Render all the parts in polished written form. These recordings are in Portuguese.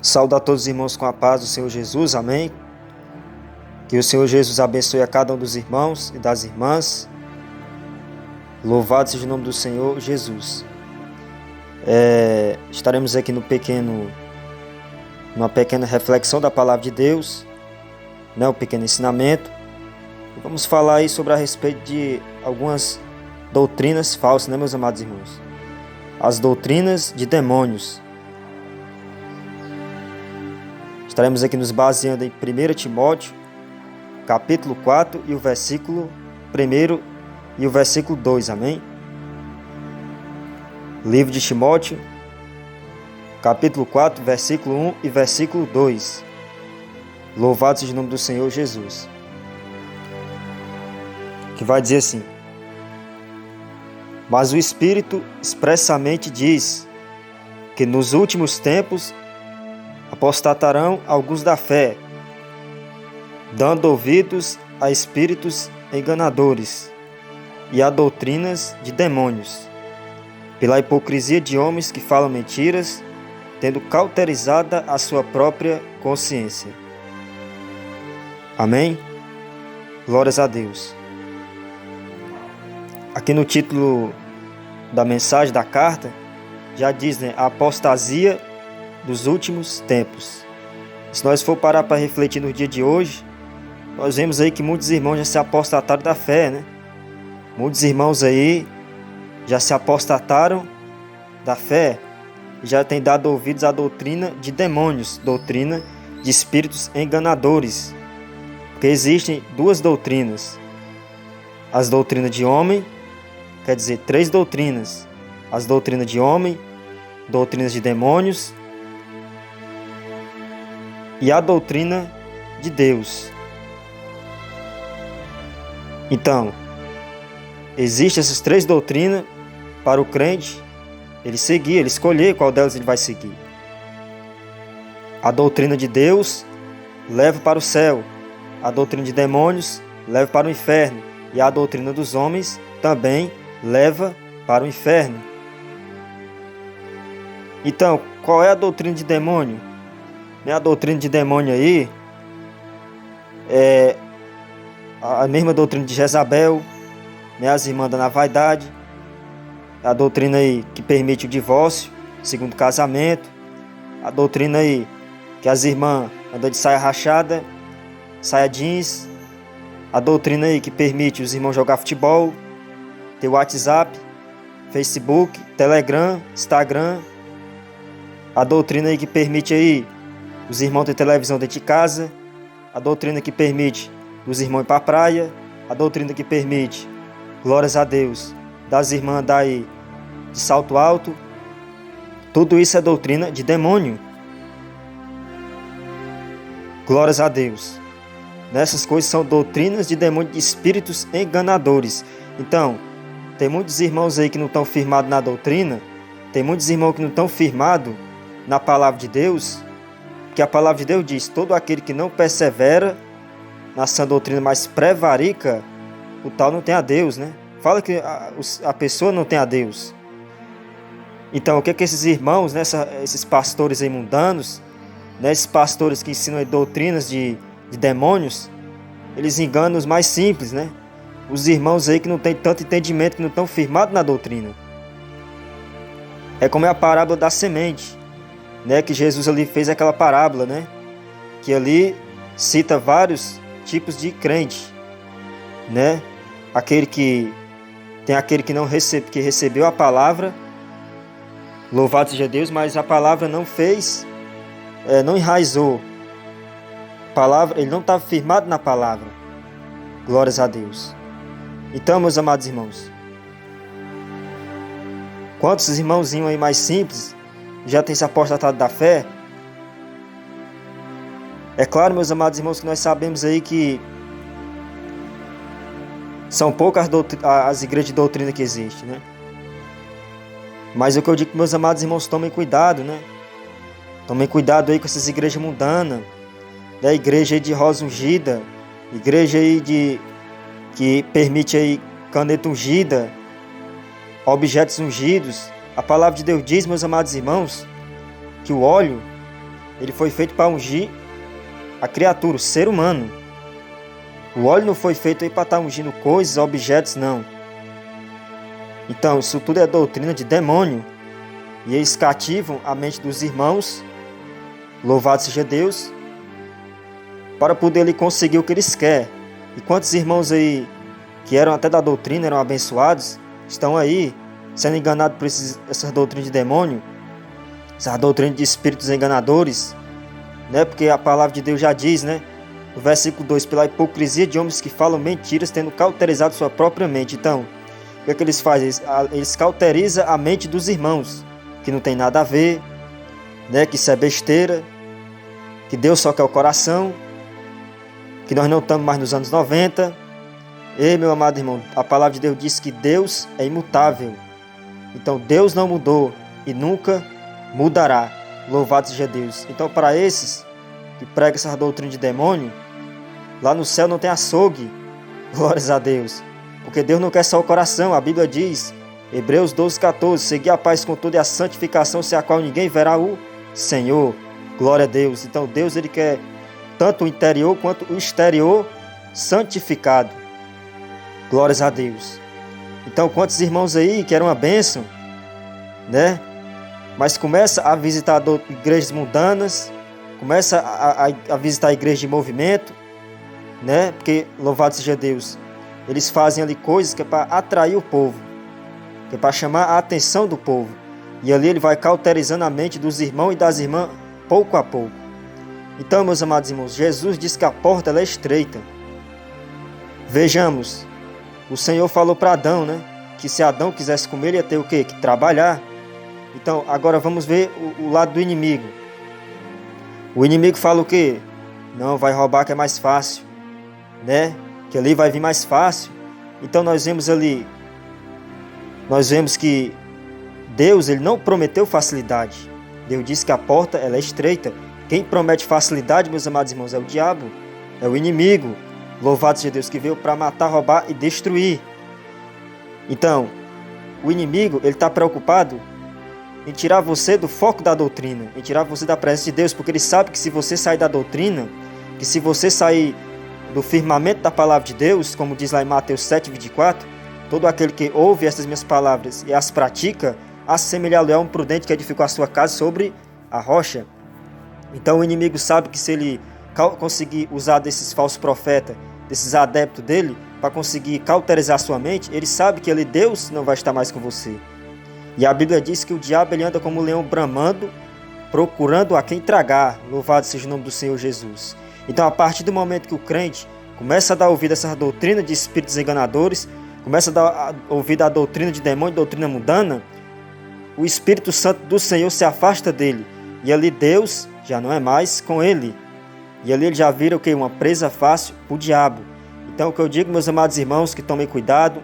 Saúdo a todos os irmãos com a paz do Senhor Jesus, amém? Que o Senhor Jesus abençoe a cada um dos irmãos e das irmãs. Louvado seja o nome do Senhor Jesus. Estaremos aqui numa pequena reflexão da palavra de Deus, um pequeno ensinamento. E vamos falar aí sobre a respeito de algumas doutrinas falsas, meus amados irmãos? As doutrinas de demônios. Estaremos aqui nos baseando em 1 Timóteo, capítulo 4 e o versículo 1 e o versículo 2, amém? Livro de Timóteo, capítulo 4, versículo 1 e versículo 2. Louvado seja o nome do Senhor Jesus. Que vai dizer assim: mas o Espírito expressamente diz que nos últimos tempos apostatarão alguns da fé, dando ouvidos a espíritos enganadores e a doutrinas de demônios, pela hipocrisia de homens que falam mentiras, tendo cauterizada a sua própria consciência. Amém? Glórias a Deus. Aqui no título da mensagem da carta, já diz, a apostasia dos últimos tempos. Se nós for parar para refletir no dia de hoje, nós vemos aí que muitos irmãos já se apostataram da fé, Muitos irmãos aí já se apostataram da fé, já têm dado ouvidos à doutrina de demônios, doutrina de espíritos enganadores. Porque existem duas doutrinas: as doutrinas de homem, quer dizer, três doutrinas: as doutrinas de homem, doutrinas de demônios e a doutrina de Deus. Então, existem essas três doutrinas para o crente ele seguir, ele escolher qual delas ele vai seguir. A doutrina de Deus leva para o céu, a doutrina de demônios leva para o inferno, e a doutrina dos homens também leva para o inferno. Então, qual é a doutrina de demônio? A doutrina de demônio aí é a mesma doutrina de Jezabel, as irmãs na vaidade, a doutrina aí que permite o divórcio segundo casamento, a doutrina aí que as irmãs andam de saia rachada, saia jeans, a doutrina aí que permite os irmãos jogar futebol, ter WhatsApp, Facebook, Telegram, Instagram, a doutrina aí que permite aí os irmãos ter televisão dentro de casa, a doutrina que permite os irmãos ir para a praia, a doutrina que permite, glórias a Deus, das irmãs andar aí de salto alto. Tudo isso é doutrina de demônio. Glórias a Deus. Nessas coisas são doutrinas de demônio, de espíritos enganadores. Então, tem muitos irmãos aí que não estão firmados na doutrina, tem muitos irmãos que não estão firmados na palavra de Deus, que a palavra de Deus diz: todo aquele que não persevera na sã doutrina, mas prevarica, o tal não tem a Deus, Fala que a pessoa não tem a Deus. Então, o que é que esses irmãos, esses pastores aí mundanos, esses pastores que ensinam doutrinas de demônios, eles enganam os mais simples, Os irmãos aí que não têm tanto entendimento, que não estão firmados na doutrina. É como é a parábola da semente, que Jesus ali fez aquela parábola, que ali cita vários tipos de crente, aquele que não que recebeu a palavra, louvado seja Deus, mas a palavra não fez, não enraizou. Ele não estava firmado na palavra. Glórias a Deus. Então, meus amados irmãos, quantos irmãozinhos aí mais simples já têm se apostatado da fé? É claro, meus amados irmãos, que nós sabemos aí que são poucas as igrejas de doutrina que existem, Mas o que eu digo para meus amados irmãos: tomem cuidado, Tomem cuidado aí com essas igrejas mundanas, da igreja aí de rosa ungida, igreja aí que permite aí caneta ungida, objetos ungidos. A palavra de Deus diz, meus amados irmãos, que o óleo ele foi feito para ungir a criatura, o ser humano. O óleo não foi feito aí para estar ungindo coisas, objetos, não. Então, isso tudo é doutrina de demônio. E eles cativam a mente dos irmãos, louvado seja Deus, para poder ele conseguir o que eles querem. E quantos irmãos aí, que eram até da doutrina, eram abençoados, estão aí sendo enganados por essa doutrina de demônio, essa doutrina de espíritos enganadores, né? Porque a palavra de Deus já diz, né? No versículo 2, pela hipocrisia de homens que falam mentiras, tendo cauterizado sua própria mente. Então, o que eles fazem? Eles cauterizam a mente dos irmãos, que não tem nada a ver, né? Que isso é besteira, que Deus só quer o coração, que nós não estamos mais nos anos 90. Ei, meu amado irmão, a palavra de Deus diz que Deus é imutável. Então Deus não mudou e nunca mudará. Louvado seja Deus. Então, para esses que pregam essa doutrina de demônio, lá no céu não tem açougue. Glórias a Deus. Porque Deus não quer só o coração. A Bíblia diz, Hebreus 12:14, segui a paz com toda e a santificação, sem a qual ninguém verá o Senhor. Glória a Deus. Então Deus, ele quer tanto o interior quanto o exterior santificado. Glórias a Deus. Então, quantos irmãos aí que eram uma bênção, né? Mas começa a visitar igrejas mundanas, começa a visitar igrejas de movimento, né? Porque, louvado seja Deus, eles fazem ali coisas que é para atrair o povo, que é para chamar a atenção do povo. E ali ele vai cauterizando a mente dos irmãos e das irmãs pouco a pouco. Então, meus amados irmãos, Jesus diz que a porta ela é estreita. Vejamos, o Senhor falou para Adão, né? Que se Adão quisesse comer, ele ia ter o quê? Que trabalhar. Então, agora vamos ver o lado do inimigo. O inimigo fala o quê? Não, vai roubar que é mais fácil, né? Que ali vai vir mais fácil. Então nós vemos ali, nós vemos que Deus, ele não prometeu facilidade. Deus disse que a porta ela é estreita. Quem promete facilidade, meus amados irmãos, é o diabo, é o inimigo. Louvado seja Deus, que veio para matar, roubar e destruir. Então, o inimigo, ele está preocupado em tirar você do foco da doutrina, em tirar você da presença de Deus, porque ele sabe que se você sair da doutrina, que se você sair do firmamento da palavra de Deus, como diz lá em Mateus 7:24, todo aquele que ouve estas minhas palavras e as pratica, assemelhá-lo a um prudente que edificou a sua casa sobre a rocha. Então o inimigo sabe que se ele conseguir usar desses falsos profetas, desses adeptos dele, para conseguir cauterizar sua mente, ele sabe que ele, Deus, não vai estar mais com você. E a Bíblia diz que o diabo ele anda como um leão bramando, procurando a quem tragar. Louvado seja o nome do Senhor Jesus. Então, a partir do momento que o crente começa a dar ouvido a essa doutrina de espíritos enganadores, começa a dar ouvido à doutrina de demônio, doutrina mundana, o Espírito Santo do Senhor se afasta dele. E ali Deus já não é mais com ele. E ali ele já vira o quê? Uma presa fácil para o diabo. Então, o que eu digo, meus amados irmãos, que tomem cuidado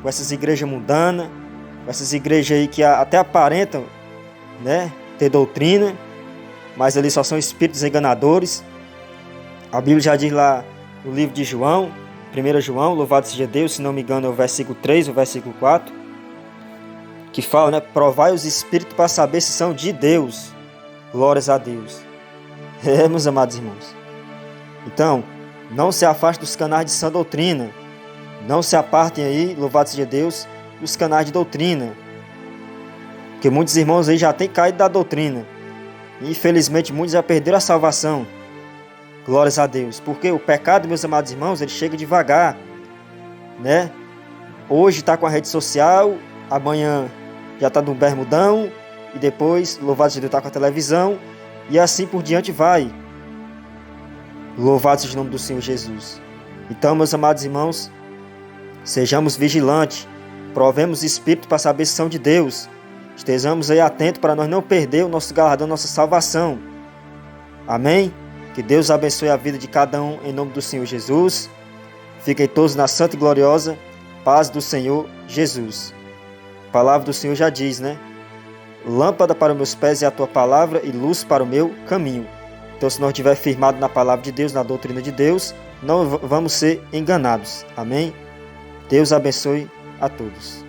com essas igrejas mundanas, com essas igrejas aí que até aparentam, né, ter doutrina, mas ali só são espíritos enganadores. A Bíblia já diz lá no livro de João, 1 João, louvado seja Deus, se não me engano é o versículo 3, o versículo 4, que fala, né, provai os espíritos para saber se são de Deus. Glórias a Deus. Meus amados irmãos. Então, não se afaste dos canais de sã doutrina. Não se apartem aí, louvado seja Deus, dos canais de doutrina. Porque muitos irmãos aí já têm caído da doutrina. E infelizmente muitos já perderam a salvação. Glórias a Deus. Porque o pecado, meus amados irmãos, ele chega devagar, né? Hoje está com a rede social, amanhã já está no bermudão, e depois, louvado seja Deus, está com a televisão, e assim por diante vai. Louvado seja o nome do Senhor Jesus. Então, meus amados irmãos, sejamos vigilantes, provemos o Espírito para saber se são de Deus. Estejamos aí atentos para nós não perder o nosso galardão, nossa salvação. Amém? Que Deus abençoe a vida de cada um em nome do Senhor Jesus. Fiquem todos na santa e gloriosa paz do Senhor Jesus. A palavra do Senhor já diz, né? Lâmpada para os meus pés é a tua palavra e luz para o meu caminho. Então, se nós estivermos firmados na palavra de Deus, na doutrina de Deus, não vamos ser enganados. Amém? Deus abençoe a todos.